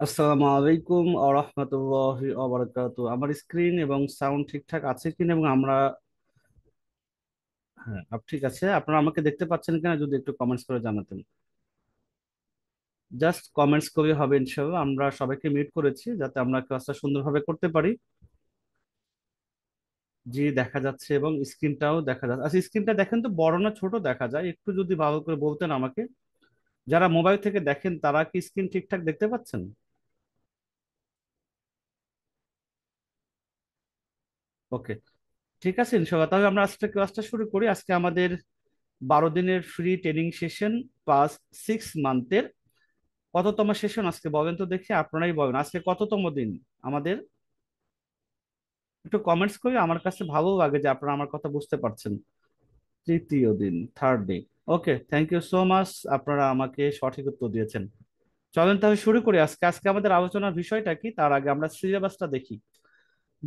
আসসালামু আলাইকুম ওয়া রাহমাতুল্লাহি ওয়া বারাকাতুহু। আমার স্ক্রিন এবং সাউন্ড ঠিকঠাক আছে কিনা এবং আমরা হ্যাঁ ঠিক আছে, আপনারা আমাকে দেখতে পাচ্ছেন কিনা যদি একটু কমেন্টস করে জানাতেন। জাস্ট কমেন্টস করে হবে ইনশাআল্লাহ। আমরা সবাইকে মিট করেছি যাতে আমরা ক্লাসটা সুন্দরভাবে করতে পারি। জি, দেখা যাচ্ছে এবং স্ক্রিনটাও দেখা যাচ্ছে। আচ্ছা, স্ক্রিনটা দেখেন তো বড় না ছোট দেখা যায়, একটু যদি ভালো করে বলতেন আমাকে। যারা মোবাইল থেকে দেখেন তারা কি স্ক্রিন ঠিকঠাক দেখতে পাচ্ছেন? ওকে, ঠিক আছে ইনশাআল্লাহ। তাহলে আমরা আজকে ক্লাসটা শুরু করি। আজকে আমাদের 12 দিনের ফ্রি ট্রেনিং সেশন প্লাস 6 মান্থের কততম সেশন আজকে বলেন তো দেখি, আপনারাই বলেন আজকে কততম দিন আমাদের। একটু কমেন্টস করি, আমার কাছে ভালো লাগে যে আপনারা আমার কথা বুঝতে পারছেন। তৃতীয় দিন, third day. Okay, thank you so much, আপনারা আমাকে সঠিক উত্তর দিয়েছেন। চলেন তাহলে শুরু করি। আজকে আজকে আমাদের আলোচনার বিষয়টা কি তার আগে আমরা সিলেবাসটা দেখি।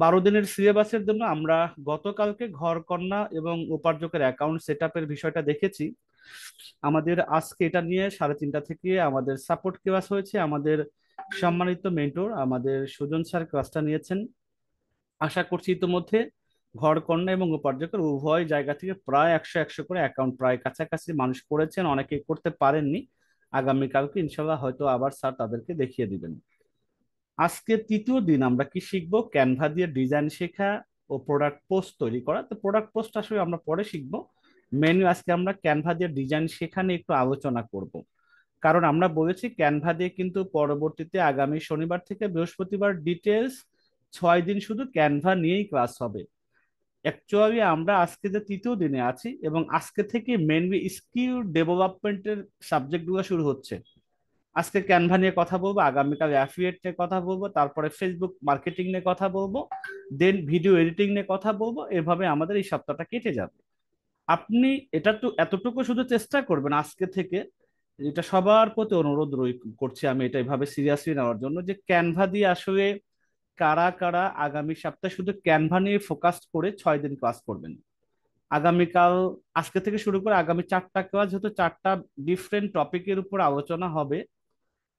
12 দিনের সিলেবাসের জন্য আমরা গতকালকে ঘরকন্না এবং উপার্জকের অ্যাকাউন্ট সেট আপের বিষয়টা দেখেছি। আমাদের আজকে এটা নিয়ে 3:30 থেকে আমাদের সাপোর্ট ক্লাস হয়েছে। আমাদের সম্মানিত মেন্টর আমাদের সুজন স্যার ক্লাসটা নিয়েছেন। আশা করছি ইতিমধ্যে ঘরকন্না এবং উপার্জকের উভয় জায়গা থেকে প্রায় 100 করে অ্যাকাউন্ট প্রায় কাছাকাছি মানুষ করেছেন, অনেকে করতে পারেননি। আগামীকালকে ইনশাল্লাহ হয়তো আবার স্যার তাদেরকে দেখিয়ে দিবেন। আজকে তৃতীয় দিন আমরা কি শিখবো, ক্যানভা দিয়ে ডিজাইন শেখা ও প্রোডাক্ট পোস্ট তৈরি করা। তো প্রোডাক্ট পোস্ট আসলে আমরা পরে শিখবো। মেনু আজকে আমরা ক্যানভা দিয়ে ডিজাইন শেখা নিয়ে একটু আলোচনা করব। কারণ আমরা বলেছি ক্যানভা দিয়ে কিন্তু পরবর্তীতে আগামী শনিবার থেকে বৃহস্পতিবার ডিটেলস 6 দিন শুধু ক্যানভা নিয়েই ক্লাস হবে। অ্যাকচুয়ালি আমরা আজকে যে তৃতীয় দিনে আছি এবং আজকে থেকে মেনলি স্কিল ডেভেলপমেন্টের সাবজেক্টগুলো শুরু হচ্ছে। আজকে ক্যানভা নিয়ে কথা বলবো, আগামীকাল অ্যাফিলিয়েট নিয়ে কথা বলবো, তারপরে ফেসবুক মার্কেটিং নিয়ে কথা বলবো, দেন ভিডিও এডিটিং নিয়ে কথা বলবো। এভাবে আমাদের এই সপ্তাহটা কেটে যাবে। আপনি এটা তো এতটুকু শুধু চেষ্টা করবেন আজকে থেকে, এটা সবার প্রতি অনুরোধ করছি আমি এটা এভাবে সিরিয়াসলি নেওয়ার জন্য, যে ক্যানভা দিয়ে আসলে কারা কারা আগামী সপ্তাহে শুধু ক্যানভা নিয়ে ফোকাস করে 6 দিন ক্লাস করবেন। আগামীকাল আজকে থেকে শুরু করে আগামী 4টা ক্লাস, যেহেতু 4টা ডিফারেন্ট টপিকের উপর আলোচনা হবে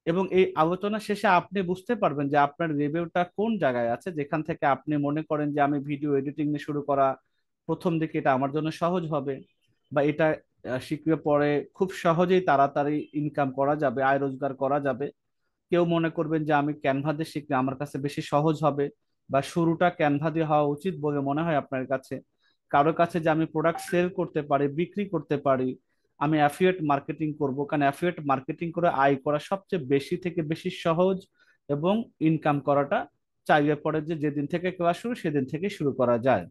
এবং এই আলোচনা শেষে আপনি বুঝতে পারবেন যে আপনার রিভিউটা কোন জায়গায় আছে, যেখান থেকে আপনি মনে করেন যে আমি ভিডিও এডিটিং নিয়ে শুরু করা প্রথম দিকে এটা আমার জন্য সহজ হবে, বা এটা শিখলে পরে খুব সহজেই তাড়াতাড়ি ইনকাম করা যাবে, আয় রোজগার করা যাবে। কেউ মনে করবেন যে আমি ক্যানভা দিয়ে শিখলে আমার কাছে বেশি সহজ হবে, বা শুরুটা ক্যানভা দিয়ে হওয়া উচিত বলে মনে হয় আপনার কাছে। কারো কাছে যে আমি প্রোডাক্ট সেল করতে পারি, বিক্রি করতে পারি, আমি অ্যাফিলিয়েট মার্কেটিং করব, কারণ অ্যাফিলিয়েট মার্কেটিং করে আয় করা সবচেয়ে বেশি থেকে বেশি সহজ, এবং ইনকাম করাটা চাইলে পরে যে যেদিন থেকে ক্লাস শুরু সেদিন থেকে শুরু করা যায়।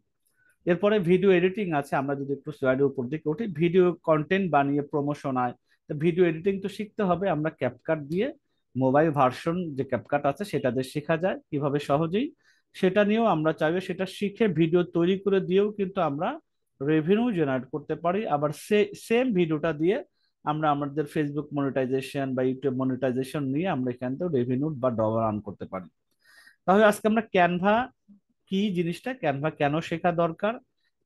এরপরে ভিডিও এডিটিং আছে, আমরা যদি একটু স্লাইডের উপর দিকে উঠি, ভিডিও কন্টেন্ট বানিয়ে প্রমোশন হয়। তো ভিডিও এডিটিং তো শিখতে হবে, আমরা ক্যাপকাট দিয়ে মোবাইল ভার্সন যে ক্যাপকাট আছে সেটা দিয়ে শেখা যায় কিভাবে সহজেই, সেটা নিয়েও আমরা চাইলে সেটা শিখে ভিডিও তৈরি করে দিয়েও কিন্তু আমরা রেভিনিউ জেনারেট করতে পারি। আবার সেম ভিডিওটা দিয়ে আমরা আমাদের ফেসবুক মনিটাইজেশন বা ইউটিউব মনিটাইজেশন নিয়ে আমরা এখান থেকে রেভিনিউ বা ডলার আর্ন করতে পারি। তাহলে আজকে আমরা ক্যানভা কি জিনিসটা, ক্যানভা কেন শেখা দরকার,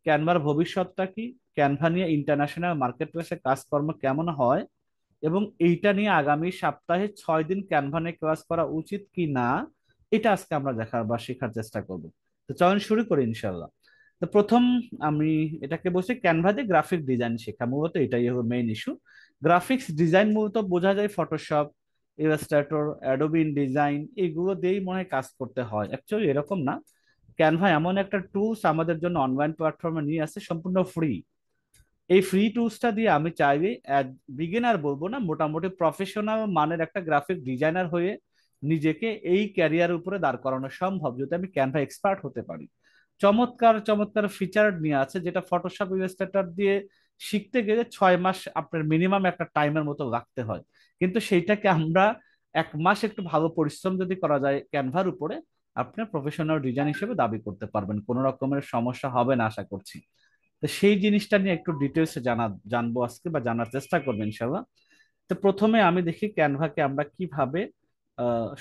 ক্যানভার ভবিষ্যৎটা কি, ক্যানভা নিয়ে ইন্টারন্যাশনাল মার্কেট প্লেসে কাজকর্ম কেমন হয়, এবং এইটা নিয়ে আগামী সপ্তাহে 6 দিন ক্যানভা নিয়ে ক্লাস করা উচিত কি না, এটা আজকে আমরা দেখার বা শেখার চেষ্টা করব। তো চলুন শুরু করি ইনশাল্লাহ। তো প্রথম আমি এটাকে বলছি ক্যানভা দিয়ে গ্রাফিক ডিজাইন শেখা, মূলত এটাই হলো মেইন ইস্যু। গ্রাফিক্স ডিজাইন মূলত বোঝা যায় ফটোশপ, ইলাস্ট্রেটর, অ্যাডোবি ডিজাইন, এগুলো দিয়েই মনে হয় কাজ করতে হয়। অ্যাকচুয়ালি এরকম না। ক্যানভা এমন একটা টুলস আমাদের জন্য অনলাইন প্ল্যাটফর্মে নিয়ে আসে, সম্পূর্ণ ফ্রি। এই ফ্রি টুলসটা দিয়ে আমি চাইলে বিগিনার বলবো না, মোটামুটি প্রফেশনাল মানের একটা গ্রাফিক ডিজাইনার হয়ে নিজেকে এই ক্যারিয়ার উপরে দাঁড় করানো সম্ভব যদি আমি ক্যানভা এক্সপার্ট হতে পারি। চমৎকার চমৎকার ফিচার নিয়ে আছে, যেটা ফটোশপ ইলাস্ট্রেটর দিয়ে শিখতে গেলে 6 মাস আপনার মিনিমাম একটা টাইমের মতো রাখতে হয়। কিন্তু সেইটাকে আমরা 1 মাস একটু ভালো পরিশ্রম যদি করা যায় ক্যানভার উপরে, আপনি প্রফেশনাল ডিজাইন হিসেবে দাবি করতে পারবেন, কোনো রকমের সমস্যা হবে না আশা করছি। তো সেই জিনিসটা নিয়ে একটু ডিটেলসে জানবো আজকে, বা জানার চেষ্টা করবেন ইনশাল্লাহ। তো প্রথমে আমি দেখি ক্যানভাকে আমরা কিভাবে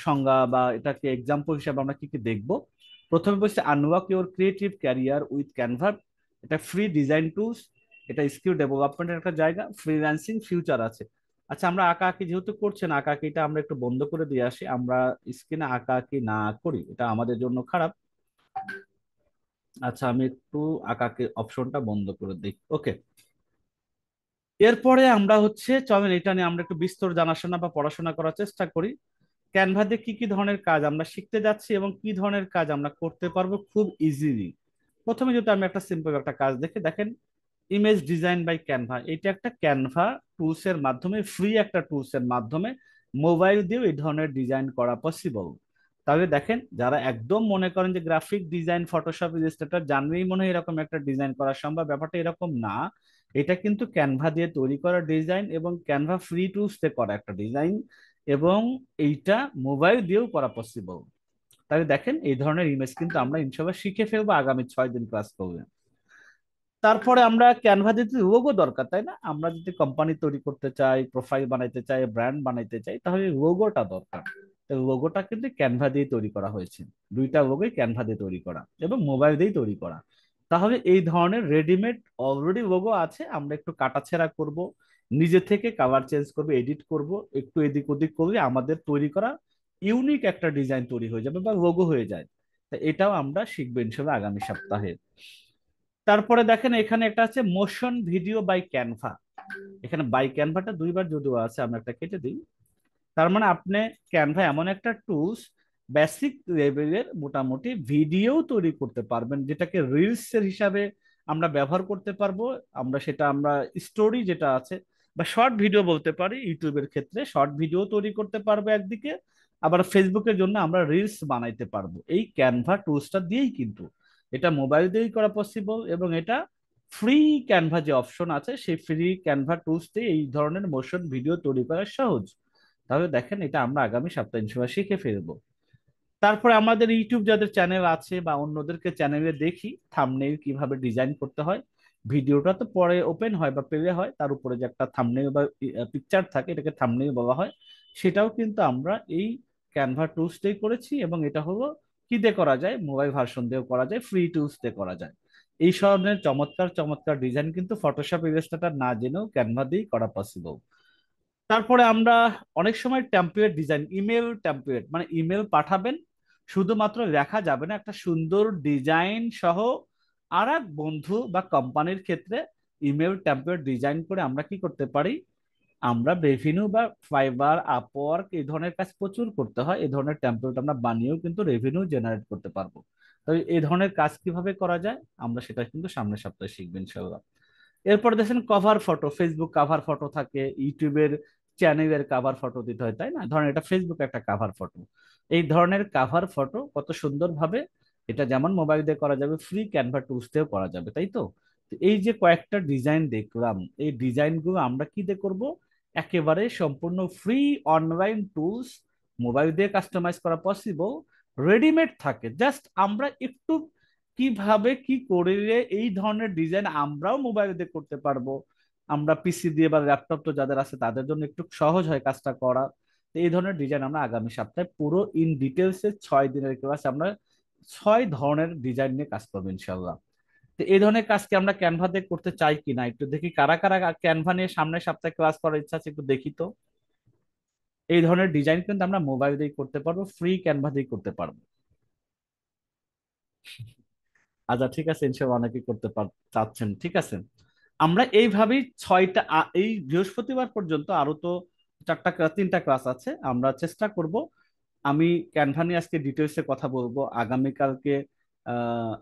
সংজ্ঞা বা এটাকে এক্সাম্পল হিসাবে আমরা কি কি দেখব। প্রথমে বলছি unlock your creative career with Canva. এটা ফ্রি ডিজাইন টুলস, এটা স্কিল ডেভেলপমেন্টের একটা জায়গা, ফ্রিল্যান্সিং ফিউচার আছে। আচ্ছা, আমরা আঁকাআঁকি যেহেতু করছেন, আঁকাআঁকিটা আমরা একটু বন্ধ করে দিয়ে আসি। আমরা স্ক্রিনে আঁকাআঁকি না করি, এটা আমাদের জন্য খারাপ। আচ্ছা, আমি একটু আঁকাআঁকি অপশনটা বন্ধ করে দিই। ওকে। এরপরে আমরা হচ্ছে চলেন এটা নিয়ে আমরা একটু বিস্তর জানাশোনা বা পড়াশোনা করার চেষ্টা করি। ক্যানভাতে কি কি ধরনের কাজ আমরা শিখতে যাচ্ছি এবং কি ধরনের কাজ আমরা করতে পারবো খুব ইজিলি। প্রথমে যদি আমি একটা সিম্পল একটা কাজ দেখে দেখেন, ইমেজ ডিজাইন বাই ক্যানভা। এটা একটা ক্যানভা টুলস এর মাধ্যমে, ফ্রি একটা টুলস এর মাধ্যমে মোবাইল দিয়েও এই ধরনের ডিজাইন করা পসিবল। তাহলে দেখেন, যারা একদম মনে করেন যে গ্রাফিক ডিজাইন, ফটোশপ, ইলাস্ট্রেটর জানলেই মনে হয় এরকম একটা ডিজাইন করা সম্ভব, ব্যাপারটা এরকম না। এটা কিন্তু ক্যানভা দিয়ে তৈরি করা ডিজাইন এবং ক্যানভা ফ্রি টুলস দিয়ে করা একটা ডিজাইন, এবং এইটা মোবাইল দিয়েও করা পসিবল। তাহলে দেখেন, এই ধরনের ইমেজ কিন্তু আমরা ইনশাল্লাহ শিখে ফেলবো আগামী 6 দিন ক্লাস করবে। তারপরে আমরা ক্যানভা দিতে লোগো দরকার, তাই না? আমরা যদি কোম্পানি তৈরি করতে চাই, প্রোফাইল বানাইতে চাই, ব্র্যান্ড বানাইতে চাই, তাহলে লোগোটা দরকার। লোগোটা কিন্তু ক্যানভা দিয়ে তৈরি করা হয়েছে। দুইটা লোগোই ক্যানভা দিয়ে তৈরি করা এবং মোবাইল দিয়েই তৈরি করা। তাহলে এই ধরনের রেডিমেড অলরেডি লোগো আছে, আমরা একটু কাটাছেঁড়া করব, নিজে থেকে কালার চেঞ্জ করব, এডিট করব, একটু এদিক ওদিক করলে আমাদের তৈরি করা ইউনিক একটা ডিজাইন তৈরি হয়ে যাবে বা লোগো হয়ে যায়। তা এটাও আমরা শিখবো ইনশাল্লাহ আগামী সপ্তাহে। তারপরে দেখেন, এখানে একটা আছে মোশন ভিডিও বাই ক্যানভা। এখানে বাই ক্যানভাটা দুইবার যদিও আছে, আমরা একটা কেটে দিই। তার মানে আপনি, ক্যানভা এমন একটা টুলস, বেসিক লেভেলের মোটামুটি ভিডিও তৈরি করতে পারবেন, যেটাকে রিলস এর হিসাবে আমরা ব্যবহার করতে পারবো। আমরা স্টোরি যেটা আছে বা শর্ট ভিডিও বলতে পারি, ইউটিউবের ক্ষেত্রে শর্ট ভিডিও তৈরি করতে পারবো একদিকে, আবার ফেসবুকের জন্য আমরা রিলস বানাইতে পারবো এই ক্যানভা টুলসটা দিয়েই। কিন্তু এটা মোবাইল দিয়েই করা পসিবল, এবং এটা ফ্রি ক্যানভা যে অপশন আছে, সেই ফ্রি ক্যানভা টুলস দিয়ে এই ধরনের মোশন ভিডিও তৈরি করা সহজ। তাহলে দেখেন, এটা আমরা আগামী সপ্তাহে ইনশাল্লাহ শিখে ফেলবো। তারপরে আমাদের ইউটিউব যাদের চ্যানেল আছে বা অন্যদেরকে চ্যানেলে দেখি থাম্বনেইল কিভাবে ডিজাইন করতে হয়। ভিডিওটা তো পরে ওপেন হয় বা প্লে হয়, তার উপরে যে একটা থাম্বনেইল বা পিকচার থাকে, এটাকে থাম্বনেইল বলা হয়। সেটাও কিন্তু আমরা এই ক্যানভা টুলস দিয়ে করেছি, এবং এটা হলো কি দিয়ে করা যায়, মোবাইল ভার্সন দিয়েও করা যায়, ফ্রি টুলস দিয়ে করা যায়। এই ধরনের চমৎকার চমৎকার ডিজাইন কিন্তু ফটোশপ, ইলাস্ট্রেটর না জেনেও ক্যানভা দিয়েই করা পসিবল। তারপরে আমরা অনেক সময় টেমপ্লেট ডিজাইন, ইমেল টেমপ্লেট, মানে ইমেল পাঠাবেন, শুধুমাত্র লেখা যাবে না, একটা সুন্দর ডিজাইন সহ। আর এক বন্ধু বা কোম্পানির ক্ষেত্রে ইমেল টেমপ্লেট ডিজাইন করে আমরা কি করতে পারি, আমরা রেভিনিউ বা ফাইবার, আপওয়ার্ক এই ধরনের কাজ প্রচুর করতে হয়, এই ধরনের টেমপ্লেট আমরা বানিয়েও কিন্তু রেভিনিউ জেনারেট করতে পারবো। তো এই ধরনের কাজ কিভাবে করা যায়, আমরা সেটা কিন্তু সামনের সপ্তাহে শিখবেন ইনশাল্লাহ। এরপর দেখেন cover photo, Facebook cover photo থাকে, ইউটিউবের চ্যানেলের কাভার ফটো দিতে হয়, তাই না? ধরেন এটা ফেসবুক একটা কাভার ফটো। এই ধরনের কাভার ফটো কত সুন্দরভাবে, এটা যেমন মোবাইল দিয়ে করা যাবে, ফ্রি ক্যানভা টুলস দিয়েও করা যাবে, তাই তো? তো এই যে কয়েকটা ডিজাইন দেখলাম, এই ডিজাইনগুলো আমরা কি দিয়ে করব, একেবারে সম্পূর্ণ ফ্রি অনলাইন টুলস, মোবাইল দিয়ে কাস্টমাইজ করা পসিবল, রেডিমেড থাকে, জাস্ট আমরা একটু কিভাবে কি করলে এই ধরনের ডিজাইন আমরাও মোবাইল দিয়ে করতে পারবো। আমরা পিসি দিয়ে বা ল্যাপটপ তো যাদের আছে তাদের জন্য একটু সহজ হয় কাজটা করা। তো এই ধরনের ডিজাইন আমরা আগামী সপ্তাহে পুরো ইন ডিটেলস এর 6 দিনের ক্লাস আমরা 6 ধরনের ডিজাইন নিয়ে কাজ করবো ইনশাল্লাহ। তো এই ধরনের কাজ কি আমরা ক্যানভা দিয়ে করতে চাই কিনা একটু দেখি, কারা কারা ক্যানভা নিয়ে সামনের সপ্তাহে ক্লাস করার ইচ্ছা আছে একটু দেখি তো। এই ধরনের ডিজাইন কিন্তু আমরা মোবাইল দিয়ে করতে পারবো, ফ্রি ক্যানভা দিয়ে করতে পারবো। আচ্ছা ঠিক আছে, ইনশাল্লাহ অনেকে করতে চাচ্ছেন, ঠিক আছে। আমরা এইভাবেই এই বৃহস্পতিবার পর্যন্ত আরো তো 3টা ক্লাস আছে, আমরা চেষ্টা করব। আমি ক্যানভা নিয়ে আজকে ডিটেলসে কথা বলবো, আগামীকালকে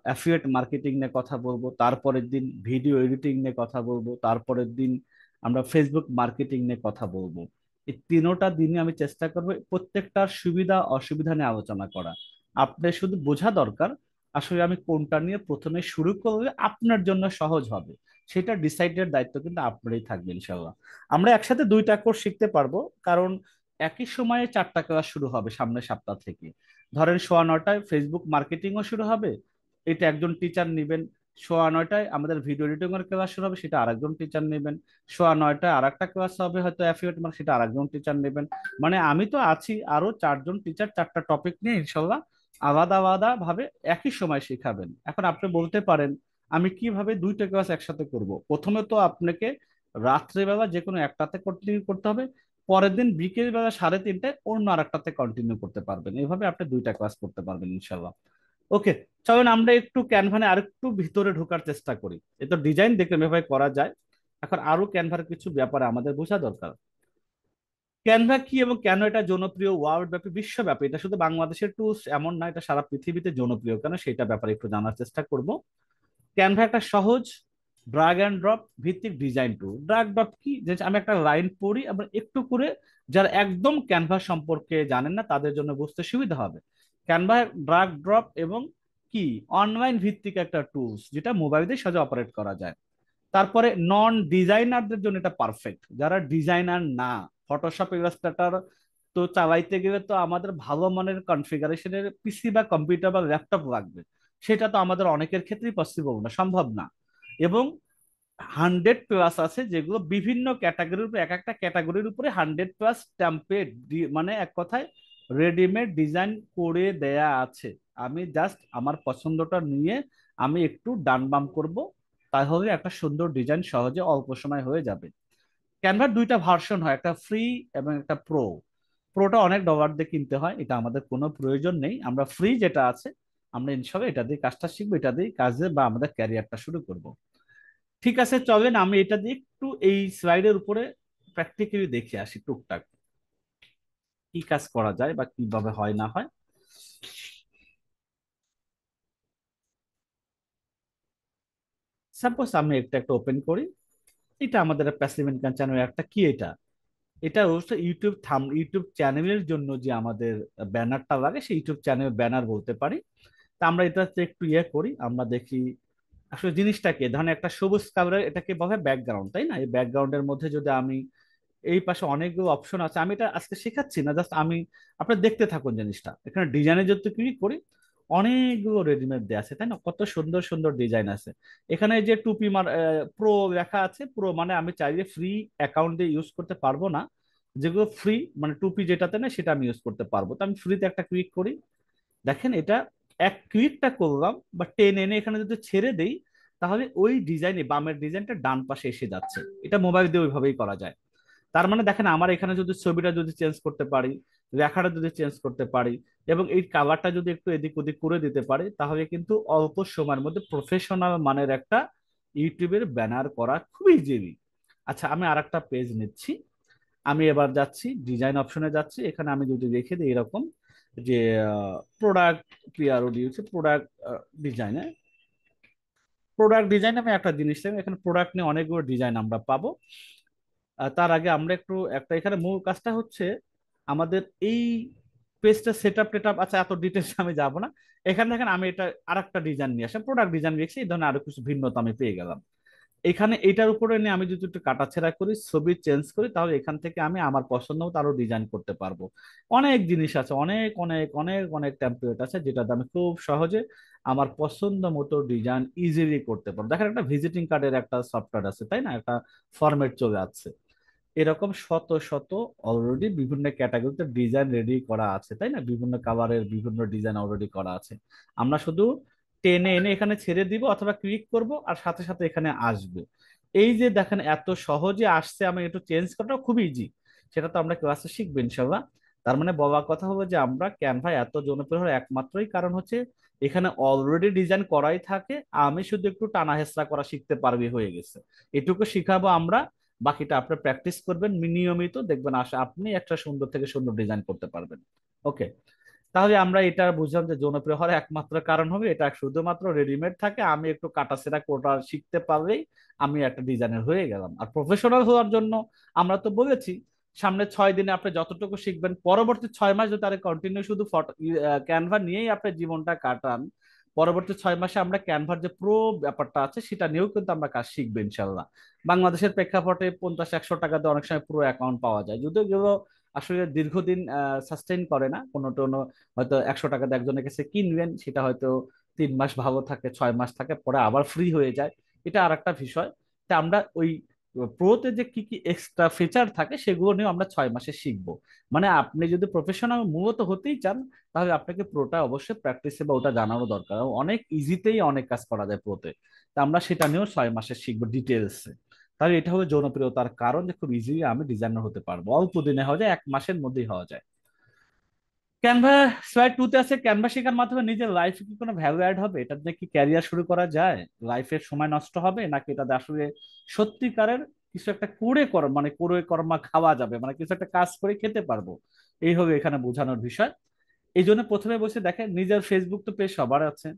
অ্যাফিলিয়েট মার্কেটিং নিয়ে কথা বলবো, তারপরের দিন ভিডিও এডিটিং নিয়ে কথা বলবো, তারপরের দিন আমরা ফেসবুক মার্কেটিং নিয়ে কথা বলবো। এই 3টা দিনে আমি চেষ্টা করবো প্রত্যেকটার সুবিধা অসুবিধা নিয়ে আলোচনা করা। আপনার শুধু বোঝা দরকার আসলে আমি কোনটা নিয়ে প্রথমে শুরু করলে আপনার জন্য সহজ হবে, সেটা ডিসাইডের দায়িত্ব কিন্তু আপনারই থাকবে ইনশাল্লাহ। আমরা একসাথে 2টা কোর্স শিখতে পারবো, কারণ একই সময়ে 4টা ক্লাস শুরু হবে সামনের সপ্তাহ থেকে। ধরেন 9:15টায় ফেসবুক মার্কেটিংও শুরু হবে, এটা একজন টিচার নেবেন। 9:15টায় আমাদের ভিডিও এডিটিং এর ক্লাস শুরু হবে, সেটা আরেকজন টিচার নেবেন। 9:15টায় আর একটা ক্লাস হবে হয়তো অ্যাফিলিয়েট মার্কেটিং, সেটা আরেকজন টিচার নেবেন। মানে আমি তো আছি, আরো 4জন টিচার 4টা টপিক নিয়ে ইনশাল্লাহ আলাদা আলাদা ভাবে একই সময় শেখাবেন। এখন আপনি বলতে পারেন আমি কিভাবে 2টা ক্লাস একসাথে করব। প্রথমে তো আপনাকে রাত্রেবেলা যে কোনো একটাতে কন্টিনিউ করতে হবে, পরের দিন বিকেল বেলা 3:30টায় অন্য আর একটাতে কন্টিনিউ করতে পারবেন। এইভাবে আপনি 2টা ক্লাস করতে পারবেন ইনশাল্লাহ। ওকে, চলেন আমরা একটু ক্যানভানে আরেকটু ভিতরে ঢোকার চেষ্টা করি। এ তো ডিজাইন দেখলাম এভাবে করা যায়, এখন আরো ক্যানভার কিছু ব্যাপারে আমাদের বোঝা দরকার। ক্যানভা কি এবং কেন এটা জনপ্রিয় ওয়ার্ল্ড ব্যাপী, বিশ্বব্যাপী, এটা শুধু বাংলাদেশের টুলস এমন না, এটা সারা পৃথিবীতে জনপ্রিয় কেন সেটা ব্যাপারে একটু জানার চেষ্টা করব। ক্যানভা একটা সহজ ড্রাগ অ্যান্ড ড্রপ ভিত্তিক ডিজাইন টুল। ড্রাগ ড্রপ কি, যে আমি একটা লাইন পড়ি এবং একটু করে, যারা একদম ক্যানভা সম্পর্কে জানেন না তাদের জন্য বুঝতে সুবিধা হবে। ক্যানভা ড্রাগ ড্রপ এবং কি অনলাইন ভিত্তিক একটা টুলস যেটা মোবাইল দিয়ে সহজে অপারেট করা যায়। তারপরে নন ডিজাইনারদের জন্য এটা পারফেক্ট, যারা ডিজাইনার না, ফটোশপ ইলাস্ট্রেটর তো চালাইতে গেলে তো আমাদের ভালো মানের কনফিগারেশনের পিসি বা কম্পিউটার বা ল্যাপটপ লাগবে, সেটা তো আমাদের অনেকের ক্ষেত্রেই পসিবল না, সম্ভব না। এবং 100+ আছে যেগুলো বিভিন্ন ক্যাটাগরির উপরে, এক একটা ক্যাটাগরির উপরে 100+ টেমপ্লেট, মানে এক কথায় রেডিমেড ডিজাইন করে দেয়া আছে। আমি জাস্ট আমার পছন্দটা নিয়ে আমি একটু ডান বাম করব, তাহলে একটা সুন্দর ডিজাইন সহজে অল্প সময় হয়ে যাবে। ক্যানভার 2টা ভার্সন হয়, একটা ফ্রি এবং একটা প্রো। প্রোটা অনেক ডলার দিয়ে কিনতে হয়, এটা আমাদের কোনো প্রয়োজন নেই। আমরা ফ্রি যেটা আছে আমরা ইনশাল্লাহ এটা দিয়ে কাজটা শিখবো, এটা দিয়ে কাজে বা আমাদের ক্যারিয়ারটা শুরু করব। ঠিক আছে, চলেন আমি এটা দিয়ে একটু এই স্লাইডের উপরে প্র্যাকটিক্যালি দেখে আসি টুকটাক কি কাজ করা যায় বা কিভাবে হয় না হয়। সাপোজ আমি একটা একটা ওপেন করি, এটা আমাদের প্যাসিভ ইনকাম চ্যানেল একটা কি, এটা এটা অবশ্য ইউটিউব চ্যানেলের জন্য যে আমাদের ব্যানারটা লাগে সেই ইউটিউব চ্যানেল ব্যানার বলতে পারি। তা আমরা এটাতে একটু করি, আমরা দেখি আসলে জিনিসটাকে, ধরেন একটা সবুজ কালারের এটাকে বলে ব্যাকগ্রাউন্ড, তাই না? এই ব্যাকগ্রাউন্ডের মধ্যে যদি আমি এই পাশে অনেকগুলো অপশন আছে, আমি এটা আজকে শেখাচ্ছি না, জাস্ট আমি আপনার দেখতে থাকুন জিনিসটা। এখানে ডিজাইনে যদি ক্লিক করি অনেকগুলো রেডিমেড দেওয়া আছে, তাই না? কত সুন্দর সুন্দর ডিজাইন আছে। এখানে যে টুপি প্রো লেখা আছে, প্রো মানে আমি চাইলে ফ্রি অ্যাকাউন্ট দিয়ে ইউজ করতে পারবো না, যেগুলো ফ্রি মানে টুপি যেটাতে না সেটা আমি ইউজ করতে পারবো। তো আমি ফ্রিতে একটা ক্লিক করি, দেখেন এটা এক ক্লিকটা করলাম বা টেন এনে এখানে যদি ছেড়ে দেই তাহলে ওই ডিজাইনে বামের ডিজাইনটা ডান পাশে এসে যাচ্ছে। এটা মোবাইল দিয়ে ওইভাবেই করা যায়। তার মানে দেখেন আমার এখানে যদি ছবিটা যদি চেঞ্জ করতে পারি, লেখাটা যদি চেঞ্জ করতে পারি এবং এই কালারটা যদি একটু এদিক ওদিক করে দিতে পারি, তাহলে কিন্তু অল্প সময়ের মধ্যে প্রফেশনাল মানের একটা ইউটিউবের ব্যানার করা খুবই ইজি। আচ্ছা, আমি আর একটা পেজ নিচ্ছি, আমি এবার যাচ্ছি ডিজাইন অপশনে যাচ্ছি, এখানে আমি যদি রেখে দিই এরকম যে প্রোডাক্ট পিআরওডি হচ্ছে প্রোডাক্ট ডিজাইনে, প্রোডাক্ট ডিজাইন আমি একটা জিনিস চাই, এখানে প্রোডাক্ট নিয়ে অনেকগুলো ডিজাইন আমরা পাবো। তার আগে আমরা একটু একটা, এখানে মূল কাজটা হচ্ছে আমাদের এই পেজটা সেট আপ টেট আপ, আচ্ছা এত ডিটেলস আমি যাব না। এখানে দেখেন আমি এটা আর একটা ডিজাইন নিয়ে আসলাম, প্রোডাক্ট ডিজাইন রেখেছি, এই ধরনের আরো কিছু ভিন্নতা আমি পেয়ে গেলাম। এখানে এটার উপরে নিয়ে আমি যদি একটু কাটাছেড়া করি, ছবি চেঞ্জ করি, তাহলে এখান থেকে আমি আমার পছন্দ মতো আরো ডিজাইন করতে পারবো। অনেক জিনিস আছে, অনেক অনেক অনেক অনেক টেমপ্লেট আছে যেটাতে আমি খুব সহজে আমার পছন্দ মতো ডিজাইন ইজিলি করতে পারবো। দেখেন একটা ভিজিটিং কার্ডের একটা সফটওয়্যার আছে, তাই না? একটা ফরম্যাট চলে আসছে, এরকম শত শত অলরেডি বিভিন্ন ক্যাটাগরিতে ডিজাইন রেডি করা আছে, তাই না? বিভিন্ন কালারের বিভিন্ন ডিজাইন অলরেডি করা আছে। আমরা শুধু টেনে এনে এখানে ছেড়ে দিব অথবা ক্লিক করব আর সাথে সাথে এখানে আসবে। এই যে দেখেন এত সহজে আসছে, আমি একটু চেঞ্জ করাটা খুব ইজি, সেটা তো আমরা ক্লাসে শিখবো ইনশাল্লাহ। তার মানে বলার কথা হবে যে আমরা ক্যানভা এত জনপ্রিয় হওয়ার একমাত্রই কারণ হচ্ছে এখানে অলরেডি ডিজাইন করাই থাকে, আমি শুধু একটু টানা হেঁচড়া করা শিখতে পারবি, হয়ে গেছে। এটুকু শিখাবো আমরা, বাকিটা আপনি প্র্যাকটিস করবেন নিয়মিত, দেখবেন আসা আপনি একটা সুন্দর থেকে সুন্দর ডিজাইন করতে পারবেন। ওকে, তাহলে আমরা এটা বুঝলাম যে জনপ্রিয় হওয়ার একমাত্র কারণ হবে এটা শুধুমাত্র রেডিমেড থাকে, আমি একটু কাটাছেড়া কোটা শিখতে পারলেই আমি একটা ডিজাইনার হয়ে গেলাম। আর প্রফেশনাল হওয়ার জন্য আমরা তো বলেছি সামনে 6 দিনে আপনি যতটুকু শিখবেন, পরবর্তী 6 মাস যদি তার কন্টিনিউ শুধু ফটো ক্যানভা নিয়েই আপনি জীবনটা কাটান, পরবর্তী 6 মাসে আমরা ক্যানভার যে প্রো ব্যাপারটা আছে সেটা নিয়েও কিন্তু আমরা কাজ শিখবো ইনশাল্লাহ। বাংলাদেশের প্রেক্ষাপটে 50-100 টাকাতে অনেক সময় পুরো অ্যাকাউন্ট পাওয়া যায়, যদিও এগুলো আসলে দীর্ঘদিন সাস্টেইন করে না। কোনো টোনো হয়তো 100 টাকাতে একজনের কাছে কিনবেন, সেটা হয়তো 3 মাস ভালো থাকে, 6 মাস থাকে, পরে আবার ফ্রি হয়ে যায়, এটা আর একটা বিষয়। তা আমরা ওই প্রোতে যে কি কি এক্সট্রা ফিচার থাকে সেগুলো নিয়ে আমরা 6 মাসে শিখবো। মানে আপনি যদি প্রফেশনাল মূলত হতেই চান তাহলে আপনাকে প্রোটা অবশ্যই প্র্যাকটিসে বা ওটা জানানো দরকার, এবং অনেক ইজিতেই অনেক কাজ করা যায় প্রোতে। তা আমরা সেটা নিয়েও 6 মাসে শিখবো ডিটেলসে। তাহলে এটা হবে জনপ্রিয়তার কারণ, যে খুব ইজিলি আমি ডিজাইনার হতে পারবো, অল্প দিনে হওয়া যায়, 1 মাসের মধ্যেই হওয়া যায়। ক্যানভা স্লাইড 2 তে আছে, ক্যানভা শেখার মাধ্যমে নিজের লাইফে কি কোনো ভ্যালু অ্যাড হবে, এটা দিয়ে কি ক্যারিয়ার শুরু করা যায়, লাইফের সময় নষ্ট হবে নাকি এটাতে আসলে সত্যিকারের কিছু একটা করে কর মানে করে কর্মা খাওয়া যাবে, মানে কিছু একটা কাজ করে খেতে পারবো, এই হবে এখানে বোঝানোর বিষয়। এই জন্য প্রথমে বসে দেখেন, নিজের ফেসবুক তো পেজ সবার আছে,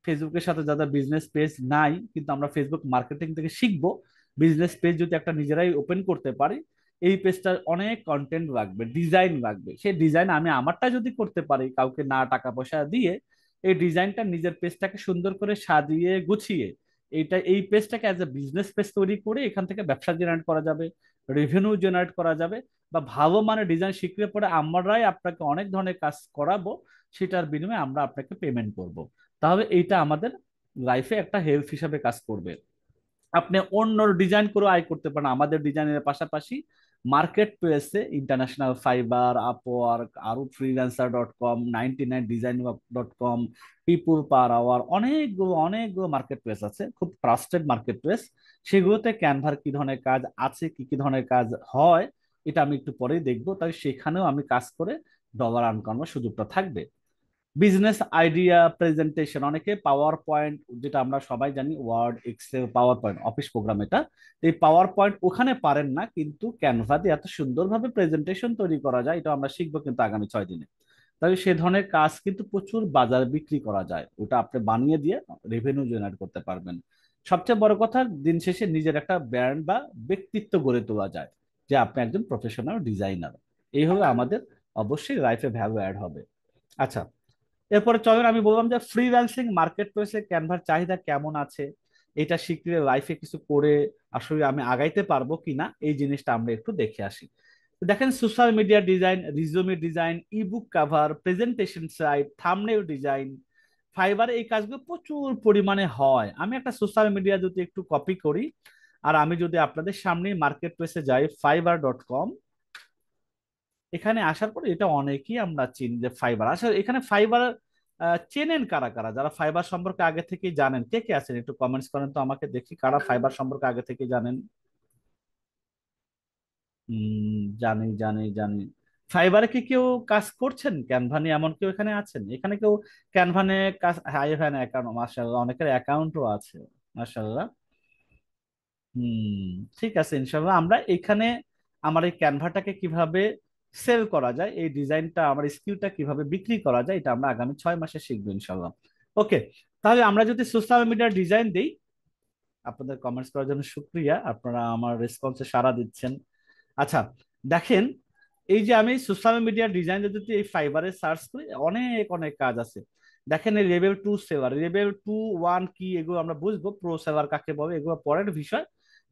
ফেসবুকের সাথে যাদের বিজনেস পেজ নাই, কিন্তু আমরা ফেসবুক মার্কেটিং থেকে শিখবো, বিজনেস পেজ যদি একটা নিজেরাই ওপেন করতে পারি, এই পেজটার অনেক কন্টেন্ট লাগবে, ডিজাইন লাগবে, সেই ডিজাইন আমি আমারটা যদি করতে পারি কাউকে না টাকা পয়সা দিয়ে, এই ডিজাইনটা নিজের পেজটাকে সুন্দর করে সাজিয়ে গুছিয়ে এই পেজটাকে অ্যাজ এ বিজনেস পেজ তৈরি করে এখান থেকে ব্যবসা জেনারেট করা যাবে, রেভিনিউ জেনারেট করা যাবে, বা ভালো মানে ডিজাইন শিখলে পরে আমরাই আপনাকে অনেক ধরনের কাজ করাবো, সেটার বিনিময়ে আমরা আপনাকে পেমেন্ট করব। তাহলে এইটা আমাদের লাইফে একটা হেল্প হিসাবে কাজ করবে। আপনি অন্য ডিজাইন করে আয় করতে পারেন আমাদের ডিজাইনের পাশাপাশি, মার্কেট প্লেসে ইন্টারন্যাশনাল ফাইবার, আপওয়ার্ক, আরো ফ্রিল্যান্সার.com, 99design.com, পিপুল পার আওয়ার, অনেকগুলো মার্কেট প্লেস আছে, খুব ট্রাস্টেড মার্কেট প্লেস। সেগুলোতে ক্যানভার কি ধরনের কাজ আছে, কি কি ধরনের কাজ হয়, এটা আমি একটু পরেই দেখবো, তাই সেখানেও আমি কাজ করে ডলার আর্ন করার সুযোগটা থাকবে। বিজনেস আইডিয়া প্রেজেন্টেশন, অনেকে পাওয়ার পয়েন্ট, যেটা আমরা সবাই জানি Word, Excel, PowerPoint, Office program, এটা এই পাওয়ার পয়েন্ট ওখানে পারেন না, কিন্তু ক্যানভা দিয়ে এত সুন্দরভাবে প্রেজেন্টেশন তৈরি করা যায়, এটা আমরা শিখবো কিন্তু আগামী 6 দিনে। তবে সে ধরনের কাজ কিন্তু প্রচুর বাজার বিক্রি করা যায়, ওটা আপনি বানিয়ে দিয়ে রেভিনিউ জেনারেট করতে পারবেন। সবচেয়ে বড় কথা, দিন শেষে নিজের একটা ব্র্যান্ড বা ব্যক্তিত্ব গড়ে তোলা যায়, যে আপনি একজন প্রফেশনাল ডিজাইনার। এইভাবে আমাদের অবশ্যই লাইফে ভ্যালু অ্যাড হবে। আচ্ছা, এরপরে চলেন আমি বললাম যে ফ্রিল্যান্সিং মার্কেট প্লেসে ক্যানভার চাহিদা কেমন আছে, এটা শিখলে লাইফে কিছু করে আসলে আমি আগাইতে পারবো কিনা, এই জিনিসটা আমরা একটু দেখে আসি। তো দেখেন, social media design, resume design, ebook cover, presentation site, thumbnail design, ফাইবারে এই কাজগুলো প্রচুর পরিমাণে হয়। আমি একটা সোশ্যাল মিডিয়া যদি একটু কপি করি, আর আমি যদি আপনাদের সামনে মার্কেট প্লেসে যাই, fiverr.com, এখানে আসার পরে এটা অনেকেই আমরা চিনি যে ফাইবার, আসলে এখানে ফাইবার চেনেন কারা কারা, যারা ফাইবার সম্পর্কে আগে থেকে জানেন, কে কে আছেন একটু কমেন্টস করেন তো আমাকে দেখি, কারা ফাইবার সম্পর্কে আগে থেকে জানেন। জানি জানি জানি। ফাইবারে কি কেউ কাজ করছেন ক্যানভা নিয়ে, এমন কেউ এখানে আছেন, এখানে কেউ ক্যানভানে কাজ, হাই ফ্যান অ্যাকাউন্ট, মাশাআল্লাহ, অনেকের অ্যাকাউন্টও আছে, মাশাআল্লাহ। হুম, ঠিক আছে, ইনশাল্লাহ আমরা এখানে আমার এই ক্যানভাটাকে কিভাবে সেল করা যায়, এই ডিজাইনটা, আমার স্কিলটা কিভাবে বিক্রি করা যায়, এটা আমরা আগামী 6 মাসে শিখবো ইনশাল্লাহ। ওকে, তাহলে আমরা যদি সোশ্যাল মিডিয়ার ডিজাইন দিই, আপনাদের কমেন্টস করার জন্য শুক্রিয়া, আপনারা আমার রেসপন্সে সাড়া দিচ্ছেন। আচ্ছা, দেখেন, এই যে আমি সোশ্যাল মিডিয়ার ডিজাইন যদি এই ফাইবারে সার্চ করি, অনেক অনেক কাজ আছে। দেখেন, এই লেভেল 2 সেলার, লেভেল 2, 1 কি, এগুলো আমরা বুঝবো, প্রো সেলার কাকে বলে, এগুলো পরের বিষয়।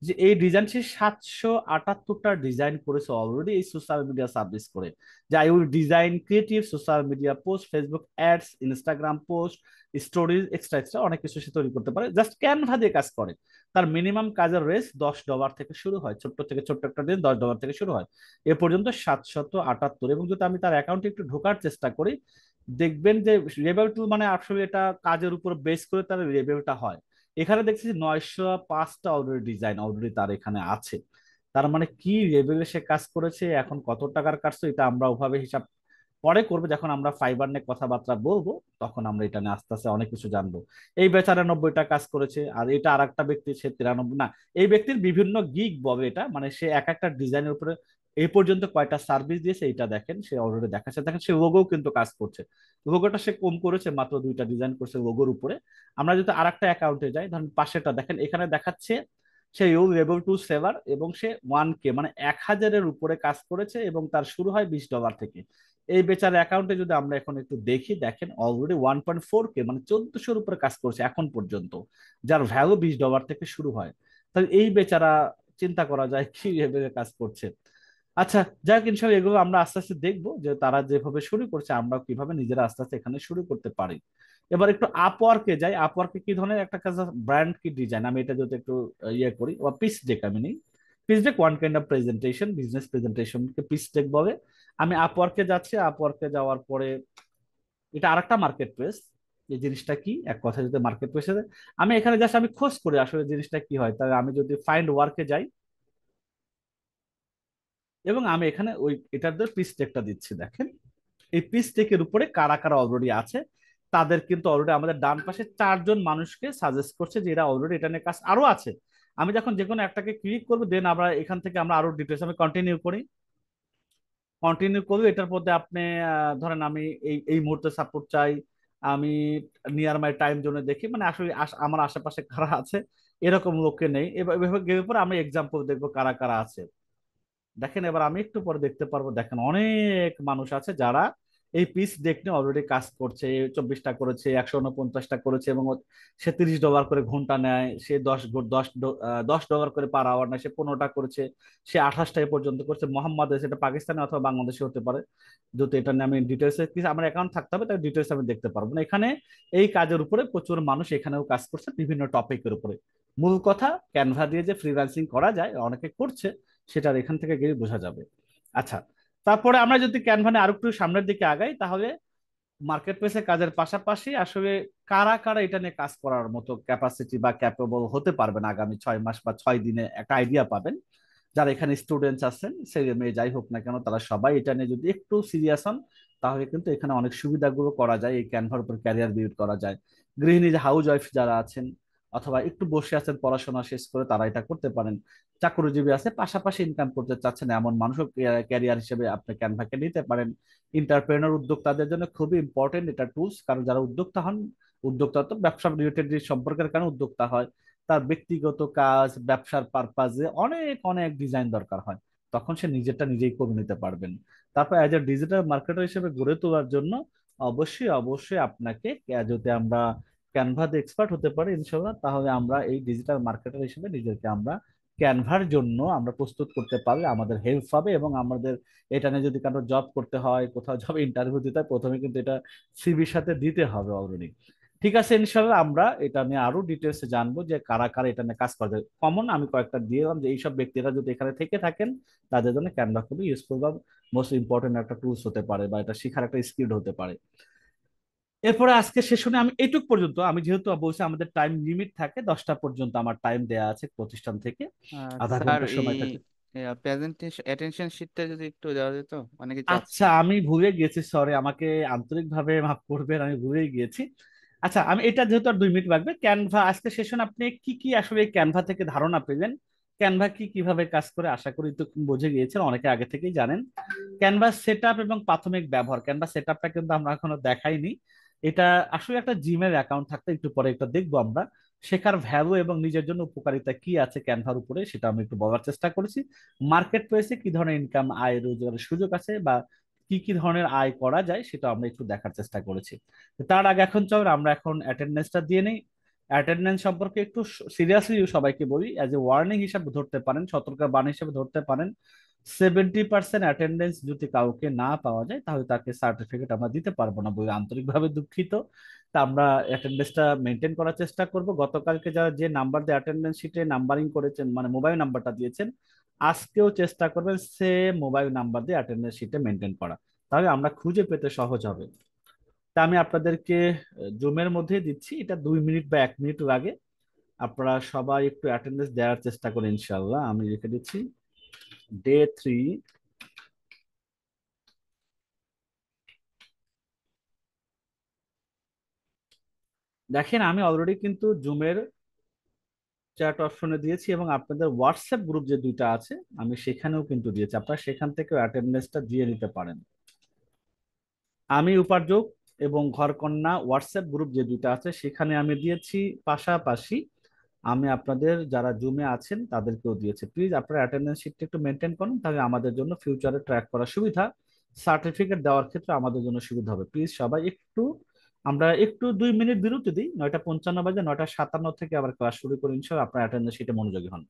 যে এই ডিজাইন সে 778টা ডিজাইন করেছে অলরেডি এই সোশ্যাল মিডিয়া সার্ভিস করে, যে I will design creative social media post, Facebook ads, Instagram post, stories, extra extra অনেক কিছু সে তৈরি করতে পারে, জাস্ট ক্যানভা দিয়ে কাজ করে। তার মিনিমাম কাজের রেস $10 থেকে শুরু হয়, ছোট্ট থেকে ছোট্ট একটা দিন $10 থেকে শুরু হয়, এ পর্যন্ত 778। এবং যদি আমি তার অ্যাকাউন্টে একটু ঢোকার চেষ্টা করি, দেখবেন যে লেভেল 2 মানে আসলে এটা কাজের উপর বেস করে তার লেভেলটা হয়। এখানে দেখছি 905টা অলরেডি ডিজাইন অলরেডি তার এখানে আছে। তার মানে কি লেভেলে সে কাজ করেছে, এখন কত টাকার কাজ, তো এটা আমরা ওভাবে হিসাব পরে করবো, যখন আমরা ফাইবার নিয়ে কথাবার্তা বলবো, তখন আমরা এটা নিয়ে আস্তে আস্তে অনেক কিছু জানবো। এই বেচারা 90টা কাজ করেছে, আর এটা আর একটা ব্যক্তি সে 93, না, এই ব্যক্তির বিভিন্ন গিগ বলে এটা, মানে সে এক একটা ডিজাইনের উপরে এই পর্যন্ত কয়টা সার্ভিস দিয়েছে, এটা দেখেন সে অলরেডি দেখাচ্ছে। দেখেন, সে লোগো কিন্তু কাজ করছে, লোগোটা সে কম করেছে, মাত্র 2টা ডিজাইন করছে লোগোর উপরে। আমরা যদি আর একটা অ্যাকাউন্টে যাই, ধরেন পাশেটা দেখেন, এখানে দেখাচ্ছে সে লেভেল 2 সেভার, এবং সে 1K মানে 1000-এর উপরে কাজ করেছে, এবং তার শুরু হয় $20 থেকে। এই বেচার অ্যাকাউন্টে যদি আমরা এখন একটু দেখি, দেখেন অলরেডি 1.4K মানে 1400-র উপরে কাজ করছে এখন পর্যন্ত, যার ভ্যালু $20 থেকে শুরু হয়। তাহলে এই বেচারা, চিন্তা করা যায় কি ভেবে কাজ করছে। আচ্ছা, যাই হোক, ইনশাল্লাহ এগুলো আমরা আস্তে আস্তে দেখবো, যে তারা যেভাবে শুরু করছে আমরা কিভাবে নিজেরা আস্তে আস্তে এখানে শুরু করতে পারি। এবার একটু আপওয়ার্কে যাই, আপওয়ার্কে কি ধরনের একটা কাজ, ব্র্যান্ড কি ডিজাইন, আমি এটা যদি একটু ইয়ে করি, বা পিস ডেক আমি নিই, pitch deck one kind of presentation, business প্রেজেন্টেশনকে পিস ডেক বলে। আমি আপওয়ার্কে যাচ্ছি, আপওয়ার্কে যাওয়ার পরে এটা আরেকটা মার্কেট প্লেস, এই জিনিসটা কি, এক কথা যদি মার্কেট প্লেসে আমি এখানে জাস্ট আমি খোঁজ করি আসলে জিনিসটা কি হয়, তাহলে আমি যদি ফাইন্ড ওয়ার্কে যাই এবং আমি এখানে ওই এটার পিস টেকটা দিচ্ছি, দেখেন এই পিস টেকের উপরে কারা কারা অলরেডি আছে, তাদের কিন্তু অলরেডি আমাদের ডান পাশে 4 জন মানুষকে সাজেস্ট করছে যে এরা অলরেডি এটা নিয়ে কাজ আরো আছে। আমি যখন যে কোনো একটাকে ক্লিক করবো দেন আমরা এখান থেকে আমরা আরো ডিটেলস আমি কন্টিনিউ করি, কন্টিনিউ করবো এটার মধ্যে আপনি ধরেন আমি এই এই মুহূর্তে সাপোর্ট চাই, আমি নিয়ার মাই টাইম জোনে দেখি মানে আসলে আমার আশেপাশে কারা আছে, এরকম লোককে নেই, এবার এভাবে গেলে পরে আমি এক্সাম্পল দেখবো কারা কারা আছে। দেখেন এবার আমি একটু পরে দেখতে পারবো, দেখেন অনেক মানুষ আছে যারা এই পিস ডেক নিয়ে অলরেডি কাজ করছে, 24টা করেছে, 149টা করেছে, এবং সে $30 করে ঘন্টা নেয়, সে 10 ডলার করে পার আওয়ার নেয়, সে 15টা করেছে, সে 28টা এ পর্যন্ত করছে। মোহাম্মদ সেটা পাকিস্তানে অথবা বাংলাদেশে হতে পারে, যেহেতু এটা নিয়ে আমি ডিটেলসে কিছু আমার অ্যাকাউন্ট থাকতে হবে, তাই ডিটেলস আমি দেখতে পারবো না। এখানে এই কাজের উপরে প্রচুর মানুষ এখানেও কাজ করছে বিভিন্ন টপিকের উপরে। মূল কথা ক্যানভা দিয়ে যে ফ্রিল্যান্সিং করা যায় অনেকে করছে, সেটা আর এখান থেকে গিয়ে বোঝা যাবে। আচ্ছা, তারপরে আমরা যদি ক্যানভানে আরো একটু সামনের দিকে আগাই, তাহলে মার্কেট প্লেসে কাজের পাশাপাশি আসলে কারা কারা এটা নিয়ে কাজ করার মতো ক্যাপাসিটি বা ক্যাপেবল হতে পারবেন আগামী 6 মাস বা 6 দিনে একটা আইডিয়া পাবেন। যারা এখানে স্টুডেন্টস আছেন ছেলে মেয়ে যাই হোক না কেন, তারা সবাই এটা নিয়ে যদি একটু সিরিয়াস হন, তাহলে কিন্তু এখানে অনেক সুবিধাগুলো করা যায়, এই ক্যানভার উপর ক্যারিয়ার বিল্ড করা যায়। গৃহিণী যে হাউস ওয়াইফ যারা আছেন অথবা একটু বসে আছেন পড়াশোনা শেষ করে, তারা এটা করতে পারেন। চাকরিজীবী আছে পাশাপাশি ইনকাম করতে চাচ্ছেন এমন মানুষও ক্যারিয়ার হিসেবে আপনি ক্যানভাকে নিতে পারেন। এন্টারপ্রেনার উদ্যোক্তাদের জন্য খুবই ইম্পর্টেন্ট এটা টুলস, কারণ যারা উদ্যোক্তা হন, উদ্যোক্তা তো ব্যবসা রিলেটেড সম্পর্কের কারণে উদ্যোক্তা হয়, তার ব্যক্তিগত কাজ ব্যবসার পারপাজে অনেক অনেক ডিজাইন দরকার হয়, তখন সে নিজেরটা নিজেই করে নিতে পারবেন। তারপর অ্যাজ এ ডিজিটাল মার্কেটার হিসেবে গড়ে তোলার জন্য অবশ্যই অবশ্যই আপনাকে যদি আমরা ক্যানভাতে এক্সপার্ট হতে পারি ইনশাল্লাহ, তাহলে আমরা এই ডিজিটাল মার্কেটার হিসেবে নিজেকে আমরা ক্যানভার জন্য আমরা প্রস্তুত করতে পারলে আমাদের হেল্প হবে। এবং আমাদের এটা নিয়ে যদি কারো জব করতে হয়, কোথাও জব ইন্টারভিউ দিতে হয়, প্রথমে কিন্তু এটা সিভির সাথে দিতে হবে অলরেডি। ঠিক আছে, ইনশাল্লাহ আমরা এটা নিয়ে আরো ডিটেলসে জানবো যে কারা কারা এটা নিয়ে কাজ করে। কমন আমি কয়েকটা দিলাম যে এইসব ব্যক্তিরা যদি এখানে থেকে থাকেন, তাদের জন্য ক্যানভা খুবই ইউজফুল বা মোস্ট ইম্পর্টেন্ট একটা টুলস হতে পারে, বা এটা শেখার একটা স্কিল হতে পারে। এরপরে আজকে সেশনে আমি এইটুক পর্যন্ত, আমি যেহেতু বলছি আমাদের টাইম লিমিট থাকে 10টা পর্যন্ত আমার টাইম দেয়া আছে প্রতিষ্ঠান থেকে, আধা স্যার ঘন্টা এই সময় থাকে। প্রেজেন্টেশন অ্যাটেনশন শিটটা যদি একটু দেওয়া যেত, অনেকে চাচ্ছে। আচ্ছা আমি ভুলে গিয়েছি, সরি, আমাকে আন্তরিকভাবে মাফ করবেন, আমি ভুলে গিয়েছি। আচ্ছা আমি এটা যেহেতু আর 2 মিনিট লাগবে, ক্যানভা আজকে সেশন আপনি কি কি আসলে ক্যানভা থেকে ধারণা পেলেন, ক্যানভা কি কিভাবে কাজ করে আশা করি তো বুঝে গিয়েছেন, অনেকে আগে থেকেই জানেন। ক্যানভাস সেটআপ এবং প্রাথমিক ব্যবহার, ক্যানভাস সেটআপটা কিন্তু আমরা এখনো দেখাইনি। এটা আসলে একটা জিমেল অ্যাকাউন্ট থাকতে একটু পরে একটা দেখবো আমরা, শেখার ভ্যালু এবং নিজের জন্য উপকারিতা কি আছে ক্যানভার উপরে সেটা আমি একটু বলার চেষ্টা করেছি। মার্কেট প্লেসে কি ধরনের ইনকাম আয় রোজগারের সুযোগ আছে বা কি কি ধরনের আয় করা যায় সেটা আমরা একটু দেখার চেষ্টা করেছি। তো তার আগে এখন চল আমরা এখন অ্যাটেন্ডেন্সটা দিয়ে নেই। অ্যাটেন্ডেন্স সম্পর্কে একটু সিরিয়াসলি সবাইকে বলি, অ্যাজ এ ওয়ার্নিং হিসাবে ধরতে পারেন, সতর্ক বাণী হিসেবে ধরতে পারেন। 70% অ্যাটেন্ডেন্স যদি কাউকে না পাওয়া যায়, তাহলে তাকে সার্টিফিকেট আমরা দিতে পারবো না বলে আন্তরিকভাবে দুঃখিত। তা আমরা অ্যাটেন্ডেন্সটা মেনটেন করার চেষ্টা করব। গতকালকে যারা যে নাম্বার দিয়ে অ্যাটেন্ডেন্স শিটে নাম্বারিং করেছেন মানে মোবাইল নাম্বারটা দিয়েছেন, আজকেও চেষ্টা করবেন সেম মোবাইল নাম্বার দিয়ে অ্যাটেন্ডেন্স শিটে মেনটেন করা, তাহলে আমরা খুঁজে পেতে সহজ হবে। তা আমি আপনাদেরকে জুমের মধ্যে দিচ্ছি, এটা 2 মিনিট বা 1 মিনিট লাগে। আপনারা সবাই একটু অ্যাটেন্ডেন্স দেওয়ার চেষ্টা করেন ইনশাল্লাহ, আমি লিখে দিচ্ছি ডে 3। দেখেন আমি অলরেডি কিন্তু জুমের চ্যাট অপশনে দিয়েছি এবং আপনাদের হোয়াটসঅ্যাপ গ্রুপ যে দুইটা আছে আমি সেখানেও কিন্তু দিয়েছি, আপনারা সেখান থেকে অ্যাটেন্ডেন্সটা দিয়ে নিতে পারেন। আমি উপার্জক এবং ঘরকন্যা হোয়াটসঅ্যাপ গ্রুপ যে দুইটা আছে সেখানে আমি দিয়েছি, পাশাপাশি আমি আপনাদের যারা জুমে আছেন তাদেরকেও দিয়েছি। প্লিজ আপনারা অ্যাটেন্ডেন্স শিটটা একটু মেনটেন করুন, তাহলে আমাদের জন্য ফিউচারে ট্র্যাক করার সুবিধা, সার্টিফিকেট দেওয়ার ক্ষেত্রে আমাদের জন্য সুবিধা হবে। প্লিজ সবাই একটু, আমরা একটু 2 মিনিট বিরতি দিই, 9টা 55 বাজে, 9টা 57 থেকে আবার ক্লাস শুরু করি ইনশাল্লাহ, আপনার অ্যাটেন্ডেন্স শিটে মনোযোগী হন।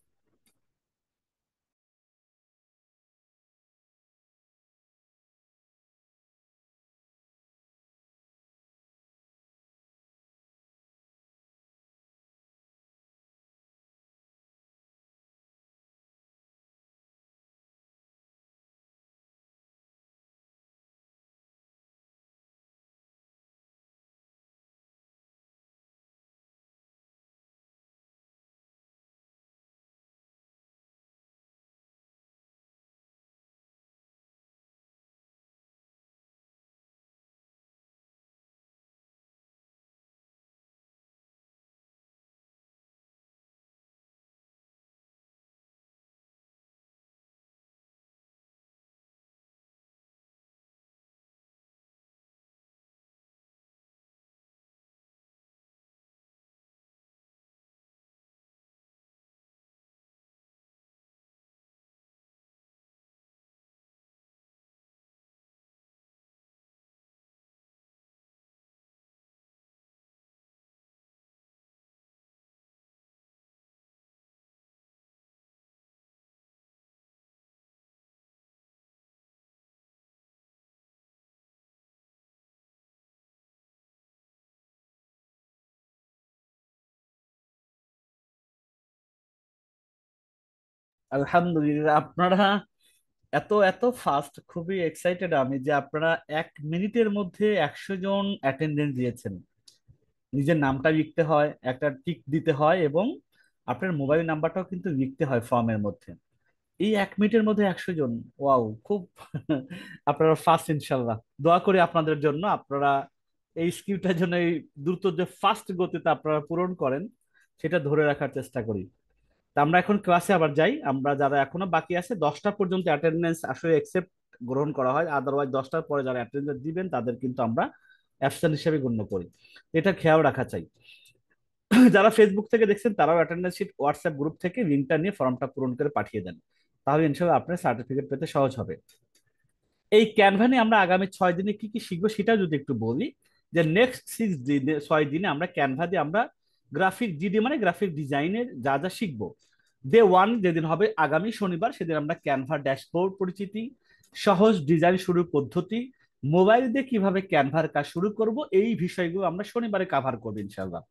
আলহামদুলিল্লাহ, আপনারা এত এত ফাস্ট, খুবই এক্সাইটেড আমি যে আপনারা 1 মিনিটের মধ্যে 100 জন অ্যাটেন্ডেন্স দিয়েছেন। নিজের নামটা লিখতে হয়, একটা টিক দিতে হয়, এবং আপনার মোবাইল নাম্বারটাও কিন্তু লিখতে হয় ফর্মের মধ্যে। এই 1 মিনিটের মধ্যে 100 জন! ওয়াও, খুব আপনারা ফাস্ট ইনশাল্লাহ। দোয়া করি আপনাদের জন্য, আপনারা এই স্কিলটার জন্য, এই দ্রুত যে ফাস্ট গতিতে আপনারা পূরণ করেন, সেটা ধরে রাখার চেষ্টা করি। তা আমরা এখন ক্লাসে আবার যাই। আমরা যারা এখনো বাকি আছে, 10টা পর্যন্ত অ্যাটেন্ডেন্স আসলে একসেপ্ট গ্রহণ করা হয়, আদারওয়াইজ 10টার পরে যারা অ্যাটেন্ডেন্স দিবেন তাদের কিন্তু আমরা অ্যাবসেন্ট হিসেবে গণ্য করি। এটা খেয়াল রাখা চাই। যারা ফেসবুক থেকে দেখছেন তারাও অ্যাটেন্ডেন্স শিট হোয়াটসঅ্যাপ গ্রুপ থেকে লিঙ্কটা নিয়ে ফর্মটা পূরণ করে পাঠিয়ে দেন, তাহলে ইনশাল্লাহ আপনার সার্টিফিকেট পেতে সহজ হবে। এই ক্যানভা নিয়ে আমরা আগামী 6 দিনে কি কি শিখবো সেটাও যদি একটু বলি। যে নেক্সট 6 দিনে, 6 দিনে আমরা ক্যানভা দিয়ে আমরা গ্রাফিক জিডি মানে গ্রাফিক ডিজাইনের যা যা শিখবো। ডে 1 যেদিন হবে আগামী শনিবার, সেদিন আমরা ক্যানভা ড্যাশবোর্ড পরিচিতি, সহজ ডিজাইন শুরুর পদ্ধতি, মোবাইল দিয়ে কিভাবে ক্যানভার কাজ শুরু করব, এই বিষয়গুলো আমরা শনিবারে কাভার করবো ইনশাল্লাহ।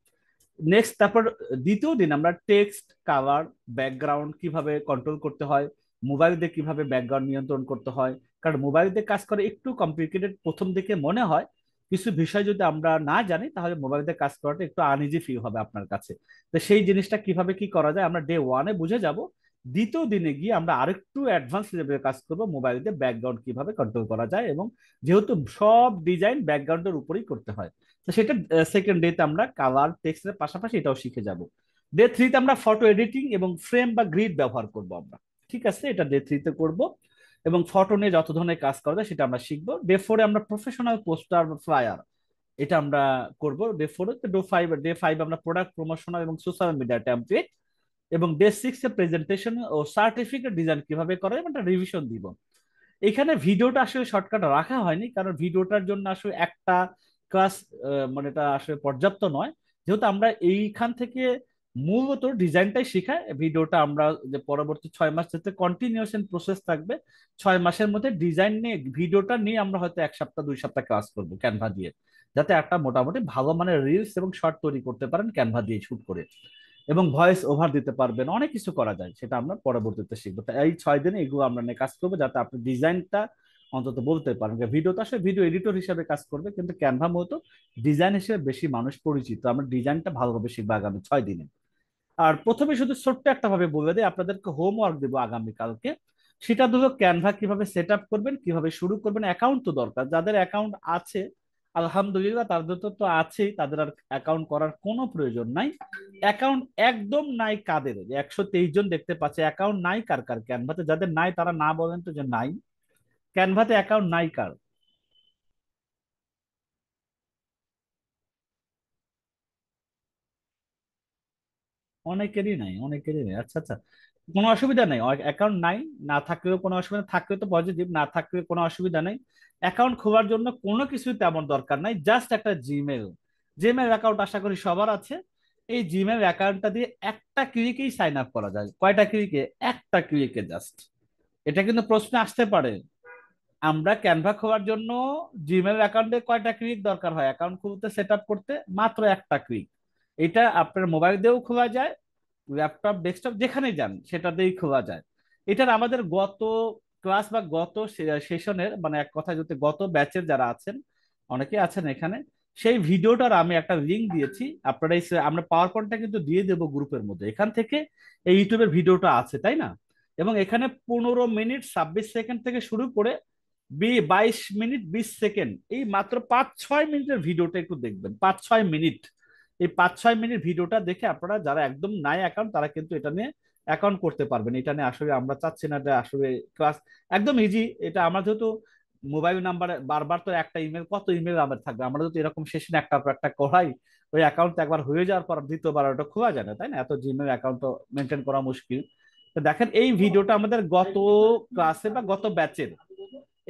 নেক্সট, তারপর দ্বিতীয় দিন আমরা টেক্সট, কালার, ব্যাকগ্রাউন্ড কিভাবে কন্ট্রোল করতে হয়, মোবাইল দিয়ে কিভাবে ব্যাকগ্রাউন্ড নিয়ন্ত্রণ করতে হয়। কারণ মোবাইল দিয়ে কাজ করে একটু কমপ্লিকেটেড প্রথম দিকে মনে হয়, কিছু বিষয় যদি আমরা না জানি তাহলে মোবাইল দিয়ে কাজ করাটা একটু আনইজি ফিল হবে আপনার কাছে। তো সেই জিনিসটা কিভাবে কি করা যায় আমরা ডে 1-এ বুঝে যাব। দ্বিতীয় দিনে গিয়ে আমরা আরেকটু অ্যাডভান্স লেভেলে কাজ করবো, মোবাইল দিয়ে ব্যাকগ্রাউন্ড কিভাবে কন্ট্রোল করা যায়, এবং যেহেতু সব ডিজাইন ব্যাকগ্রাউন্ডের উপরেই করতে হয়, তো সেটা সেকেন্ড ডেতে আমরা কালার টেক্সটের পাশাপাশি এটাও শিখে যাব। ডে 3-তে আমরা ফটো এডিটিং এবং ফ্রেম বা গ্রিড ব্যবহার করব আমরা। ঠিক আছে, এটা ডে 3-তে করব। এবং ফটো নিয়ে যত ধরনের কাজ করা যায় সেটা আমরা শিখবো। ডে 4-এ আমরা প্রফেশনাল পোস্টার বা ফ্লায়ার, এটা আমরা করব ডে 4-এ। ডে 5 আমরা প্রোডাক্ট প্রমোশনাল এবং সোশ্যাল মিডিয়া টেমপ্লেট, এবং ডে 6-এ প্রেজেন্টেশন ও সার্টিফিকেট ডিজাইন কিভাবে করে একটা রিভিশন দিব। এখানে ভিডিওটা আসলে শর্টকাট রাখা হয়নি, কারণ ভিডিওটার জন্য আসলে একটা ক্লাস মানে এটা আসলে পর্যাপ্ত নয়। যেহেতু আমরা এইখান থেকে মূলত ডিজাইনটাই শেখায়, ভিডিওটা আমরা যে পরবর্তী 6 মাস যাতে কন্টিনিউশন প্রসেস থাকবে, 6 মাসের মধ্যে ডিজাইন নিয়ে ভিডিওটা নিয়ে আমরা হয়তো 1 সপ্তাহ 2 সপ্তাহ ক্লাস করবো ক্যানভা দিয়ে, যাতে একটা মোটামুটি ভালো মানের রিলস এবং শর্ট তৈরি করতে পারেন ক্যানভা দিয়ে শুট করে। এবং ভয়েস ওভার দিতে পারবেন, অনেক কিছু করা যায়, সেটা আমরা পরবর্তীতে শিখবো। তাই এই 6 দিনে এগুলো আমরা নিয়ে কাজ করবো, যাতে আপনি ডিজাইনটা অন্তত বলতে পারেন। ভিডিও তো আসলে ভিডিও এডিটর হিসেবে কাজ করবে, কিন্তু ক্যানভা মতো ডিজাইন হিসেবে বেশি মানুষ পরিচিত। আমরা ডিজাইনটা ভালোভাবে শিখবো আগামী 6 দিনে। আর প্রথমে শুধু ছোট্ট একটা ভাবে বলে দিই, আপনাদেরকে হোমওয়ার্ক দেবো আগামী কালকে। সেটা হলো ক্যানভা কিভাবে সেট আপ করবেন, কিভাবে শুরু করবেন। অ্যাকাউন্ট তো দরকার, যাদের অ্যাকাউন্ট আছে আলহামদুলিল্লাহ, তাদের তো আছেই, তাদের আর অ্যাকাউন্ট করার কোনো প্রয়োজন নাই। অ্যাকাউন্ট একদম নাই কাদের, 123 জন দেখতে পাচ্ছে অ্যাকাউন্ট নাই, কার কার ক্যানভাতে যাদের নাই তারা না বলেন তো যে নাই। ক্যানভাতে অ্যাকাউন্ট নাই কার? অনেকেরই নাই, অনেকেরই নাই। আচ্ছা আচ্ছা, কোনো অসুবিধা নেই। অ্যাকাউন্ট নাই, না থাকলেও কোনো অসুবিধা, থাকলে তো পজিটিভ, না থাকলে কোনো অসুবিধা নেই। অ্যাকাউন্ট খোলার জন্য কোনো কিছু তেমন দরকার নাই, জাস্ট একটা জিমেল। জিমেল অ্যাকাউন্ট আশা করি সবার আছে। এই জিমেল অ্যাকাউন্টটা দিয়ে একটা ক্লিকেই সাইন আপ করা যায়। কয়টা ক্লিকে? একটা ক্লিকে জাস্ট। এটা কিন্তু প্রশ্ন আসতে পারে, আমরা ক্যানভা খোলার জন্য জিমেল অ্যাকাউন্টে কয়টা ক্লিক দরকার হয় অ্যাকাউন্ট খুলতে, সেট আপ করতে? মাত্র একটা ক্লিক। এটা আপনার মোবাইল দিয়েও খোলা যায়, ল্যাপটপ ডেস্কটপ যেখানে যান সেটা দিয়েই খোলা যায়। এটার আমাদের গত ক্লাস বা গত সেশনের, মানে এক কথা যদি গত ব্যাচের যারা আছেন, অনেকে আছেন এখানে, সেই ভিডিওটার আমি একটা লিঙ্ক দিয়েছি। আপনারা আমরা পাওয়ার পয়েন্টটা কিন্তু দিয়ে দেবো গ্রুপের মধ্যে, এখান থেকে এই ইউটিউবের ভিডিওটা আছে, তাই না? এবং এখানে 15 মিনিট 26 সেকেন্ড থেকে শুরু করে 22 মিনিট 20 সেকেন্ড, এই মাত্র 5-6 মিনিটের ভিডিওটা একটু দেখবেন। 5-6 মিনিট, এই 5-6 মিনিট ভিডিওটা দেখে আপনারা যারা একদম নাই অ্যাকাউন্ট, তারা কিন্তু এটা নিয়ে অ্যাকাউন্ট করতে পারবেন। এটা নিয়ে আসলে আমরা চাচ্ছি না যে আসলে ক্লাস একদম ইজি। এটা আমরা যেহেতু মোবাইল নাম্বারে বারবার তো একটা ইমেল, কত ইমেল আমার থাকবে, আমরা যদি এরকম সেশন একটার পর একটা করাই, ওই অ্যাকাউন্ট একবার হয়ে যাওয়ার পর দ্বিতীয়বার ওটা খোলা যায় না, তাই না? এত জিমেল অ্যাকাউন্ট তো মেনটেন করা মুশকিল। তো দেখেন এই ভিডিওটা আমাদের গত ক্লাসে বা গত ব্যাচের।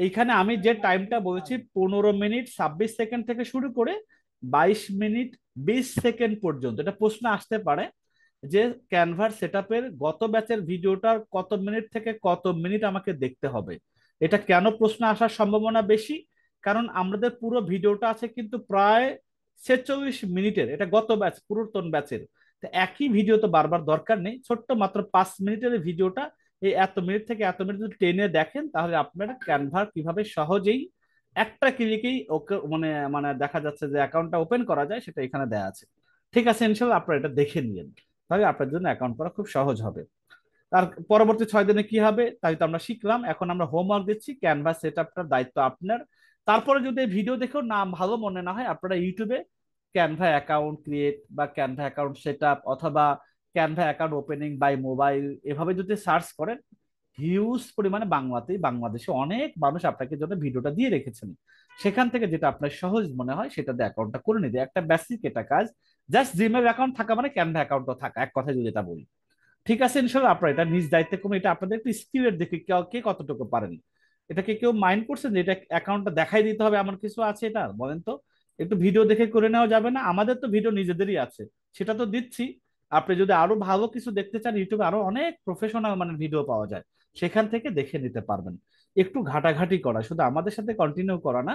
এইখানে আমি যে টাইমটা বলেছি 15 মিনিট 26 সেকেন্ড থেকে শুরু করে 22 মিনিট 20 সেকেন্ড পর্যন্ত, এটা প্রশ্ন আসতে পারে যে ক্যানভার সেটআপের গত ব্যাচের ভিডিওটার কত মিনিট থেকে কত মিনিট আমাকে দেখতে হবে। এটা কেন প্রশ্ন আসার সম্ভাবনা বেশি? কারণ আমাদের পুরো ভিডিওটা আছে কিন্তু প্রায় 46 মিনিটের, এটা গত ব্যাচ পুরাতন ব্যাচের। তো একই ভিডিও তো বারবার দরকার নেই, ছোট্ট মাত্র 5 মিনিটের ভিডিওটা এই এত মিনিট থেকে এত মিনিট যদি টেনে দেখেন তাহলে আপনার ক্যানভা কিভাবে সহজেই একটা ক্লিকেই ওকে মানে মানে দেখা যাচ্ছে যে অ্যাকাউন্টটা ওপেন করা যায় সেটা এখানে দেওয়া আছে। ঠিক আছে, ইনশাল্লাহ আপনারা এটা দেখে নিন, তাহলে আপনার জন্য অ্যাকাউন্ট করা খুব সহজ হবে। তার পরবর্তী 6 দিনে কি হবে তাই তো আমরা শিখলাম। এখন আমরা হোমওয়ার্ক দিচ্ছি, ক্যানভাস সেট আপটার দায়িত্ব আপনার। তারপরে যদি ভিডিও দেখেও না ভালো মনে না হয়, আপনারা ইউটিউবে ক্যানভা অ্যাকাউন্ট ক্রিয়েট বা ক্যানভা অ্যাকাউন্ট সেট আপ অথবা Canva account opening by mobile এভাবে যদি সার্চ করেন, হিউজ পরিমাণে বাংলাদেশে অনেক মানুষ আপনাকে জন্য ভিডিওটা দিয়ে রেখেছেন। সেখান থেকে যেটা আপনার সহজ মনে হয় সেটা দিয়ে অ্যাকাউন্টটা করে নিতে একটা বেসিক এটা কাজ। জাস্ট জিমেল অ্যাকাউন্ট থাকা মানে ক্যানভা অ্যাকাউন্টও থাকা, এক কথায় যদি এটা বলি। ঠিক আছে, ইনশাল্লাহ আপনারা এটা নিজ দায়িত্বে কোনো, এটা আপনাদের একটু স্কিলের দিকে কে কতটুকু পারেন। এটাকে কেউ মাইন্ড করছেন যে এটা অ্যাকাউন্টটা দেখাই দিতে হবে এমন কিছু আছে এটা বলেন তো? একটু ভিডিও দেখে করে নেওয়া যাবে না? আমাদের তো ভিডিও নিজেদেরই আছে, সেটা তো দিচ্ছি। আপনি যদি আরো ভালো কিছু দেখতে চান, ইউটিউবে আরো অনেক প্রফেশনাল মানে ভিডিও পাওয়া যায়, সেখান থেকে দেখে নিতে পারবেন। একটু ঘাটাঘাটি করা, শুধু আমাদের সাথে কন্টিনিউ করা না,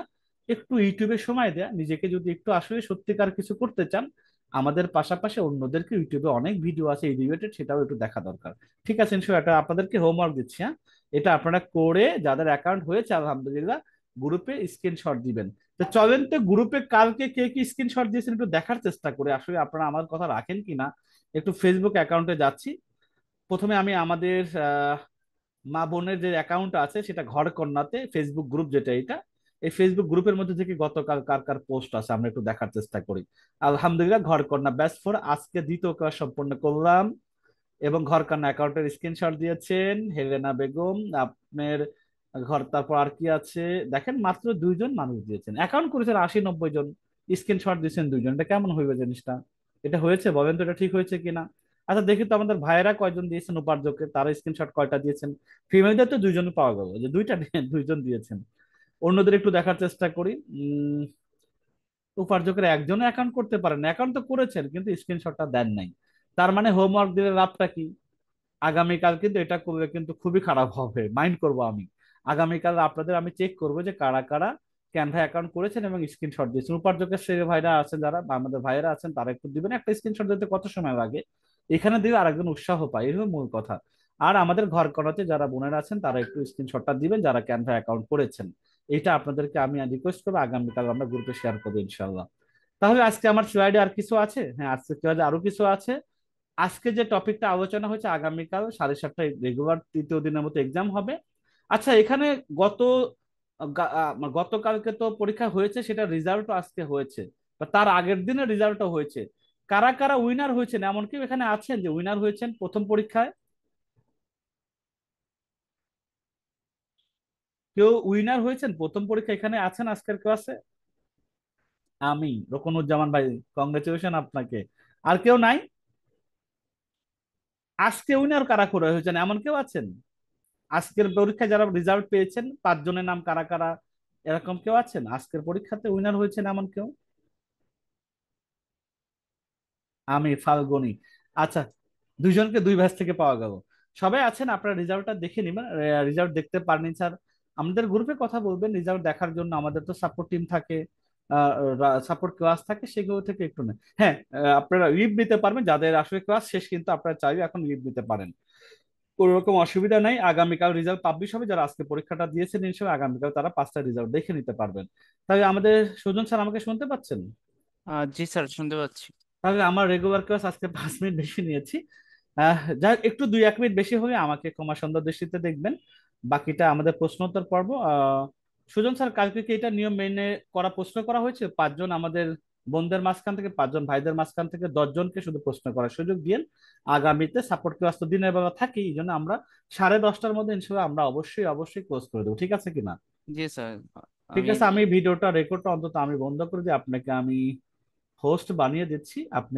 একটু ইউটিউবে সময় দেয়া, নিজেকে যদি একটু আসলে সত্যিকার কিছু করতে চান, আমাদের পাশাপাশি অন্যদেরকে ইউটিউবে অনেক ভিডিও আছে রিলেটেড, সেটাও একটু দেখা দরকার। ঠিক আছে, ইনশাল্লাহ এটা আপনাদেরকে হোমওয়ার্ক দিচ্ছি, হ্যাঁ? এটা আপনারা করে যাদের অ্যাকাউন্ট হয়েছে আলহামদুলিল্লাহ গ্রুপে স্ক্রিনশট দিবেন। তো চলেন তো গ্রুপে কালকে কে কি স্ক্রিনশট দিয়েছেন একটু দেখার চেষ্টা করে, আসলে আপনারা আমার কথা রাখেন কিনা। একটু ফেসবুক অ্যাকাউন্টে যাচ্ছি। প্রথমে আমি আমাদের মা বোনের যে অ্যাকাউন্ট আছে সেটা ঘর কন্যাতে ফেসবুক গ্রুপ যেটা এটা, এই ফেসবুক গ্রুপের মধ্যে থেকে গতকাল কার কার পোস্ট আছে আমরা একটু দেখার চেষ্টা করি। আলহামদুলিল্লাহ ঘর কন্যা ব্যাচ 4 আজকে দ্বিতীয় ক্লাস সম্পন্ন করলাম, এবং ঘর কন্যা অ্যাকাউন্টের স্ক্রিনশট দিয়েছেন হেলেনা বেগম আপনার ঘর। তারপর আর কি আছে দেখেন, মাত্র 2 জন মানুষ দিয়েছেন, অ্যাকাউন্ট করেছেন 80-90 জন, স্ক্রিনশট দিয়েছেন 2 জন। এটা কেমন হইবে জিনিসটা? এটা হয়েছে বলেন তো, এটা ঠিক হয়েছে কিনা? আচ্ছা দেখি তো আমাদের ভাইয়েরা কয়জন দিয়েছেন উপার্জকে, তারা স্ক্রিনশট কয়টা দিয়েছেন। ফিমেলদের তো 2 জন পাওয়া গেল, যে দুইটা 2 জন দিয়েছেন। অন্যদের একটু দেখার চেষ্টা করি। উপার্জকের একজনও অ্যাকাউন্ট করতে পারেন, অ্যাকাউন্ট তো করেছেন কিন্তু স্ক্রিনশটটা দেন নাই। তার মানে হোমওয়ার্ক দিলে লাভটা কি? আগামীকাল কিন্তু এটা করলে কিন্তু খুবই খারাপ হবে, মাইন্ড করব আমি। আগামীকাল আপনাদের আমি চেক করবো যে কারা কারা ক্যানভা অ্যাকাউন্ট করেছেন এবং স্ক্রিনশট দিয়েছেন। উপার্জকের সে ভাইরা আছেন যারা বা আমাদের ভাইয়েরা আছেন তারা একটু দিবেন, একটা স্ক্রিনশট দিতে কত সময় লাগে, এখানে দিলে আরেকজন উৎসাহ পায়, এই হলো মূল কথা। আর আমাদের ঘর করাতে যারা বোনেরা আছেন তারা একটু স্ক্রিনশটটা দিবেন যারা ক্যানভা অ্যাকাউন্ট করেছেন। এটা আপনাদেরকে আমি রিকোয়েস্ট করবো, আগামীকাল আমরা গ্রুপে শেয়ার করবো ইনশাল্লাহ। তাহলে আজকে আমার স্লাইডে আর কিছু আছে? হ্যাঁ, আজকে স্লাইডে আরো কিছু আছে। আজকে যে টপিকটা আলোচনা হয়েছে, আগামীকাল 7:30টায় রেগুলার তৃতীয় দিনের মতো এক্সাম হবে। আচ্ছা এখানে গত গতকালকে তো পরীক্ষা হয়েছে, সেটা রেজাল্টও আজকে হয়েছে, বা তার আগের দিনে রেজাল্টও হয়েছে। কারা কারা উইনার হয়েছেন এমন কেউ এখানে আছেন যে উইনার হয়েছেন প্রথম পরীক্ষায়? কেউ উইনার হয়েছেন প্রথম পরীক্ষা এখানে আছেন আজকের ক্লাসে? আমি রকনুজ্জামান ভাই, কংগ্রেচুলেশন আপনাকে। আর কেউ নাই? আজকে উইনার কারা করে হয়েছেন এমন কেউ আছেন? আজকের পরীক্ষায় যারা রেজাল্ট পেয়েছেন 5 জনের নাম কারা কারা, এরকম কেউ আছেন আজকের পরীক্ষাতে উইনার হয়েছেন এমন কেউ? আমি ফাল্গুনি। আচ্ছা, 2 জনকে 2 ব্যাচ থেকে পাওয়া গেল। সবাই আছেন, আপনারা রেজাল্টটা দেখে নিবেন। রেজাল্ট দেখতে পারেন স্যার, আমাদের গ্রুপে কথা বলবেন রেজাল্ট দেখার জন্য, আমাদের তো সাপোর্ট টিম থাকে, সাপোর্ট ক্লাস থাকে, সেগুলো থেকে একটু না। হ্যাঁ, আপনারা লিভ নিতে পারবেন যাদের আসলে ক্লাস শেষ, কিন্তু আপনারা চাইলে এখন লিভ নিতে পারেন, কোনো রকম অসুবিধা নাই। আগামীকাল রেজাল্ট পাবলিশ হবে, যারা আজকে পরীক্ষাটা দিয়েছেন ইনশাল্লাহ আগামীকাল তারা 5টা রেজাল্ট দেখে নিতে পারবেন। তাহলে আমাদের সুজন স্যার আমাকে শুনতে পাচ্ছেন? জি স্যার, শুনতে পাচ্ছি। তাহলে আমার রেগুলার ক্লাস আজকে 5 মিনিট বেশি নিয়েছি। যা একটু 2-1 মিনিট বেশি হলে আমাকে ক্ষমা সুন্দর দৃষ্টিতে দেখবেন। বাকিটা আমাদের প্রশ্নোত্তর পর্ব। সুজন স্যার কালকে কি এটা নিয়ম মেনে করা প্রশ্ন করা হয়েছে? 5 জন আমাদের বোনদের মাঝখান থেকে, 5 জন ভাইদের মাঝখান থেকে 10 জনকে শুধু প্রশ্ন করার সুযোগ দিন। আগামীতে সাপোর্ট ক্লাস তো দিনের বেলা থাকি, এই জন্য আমরা 10:30টার মধ্যে ইনশাল্লাহ আমরা অবশ্যই অবশ্যই ক্লোজ করে দেবো, ঠিক আছে কিনা? জি স্যার। ঠিক আমি আছে, আমি ভিডিওটা রেকর্ডটা অন্তত আমি বন্ধ করে দিই, আপনাকে আমি হোস্ট বানিয়ে দিচ্ছি, আপনি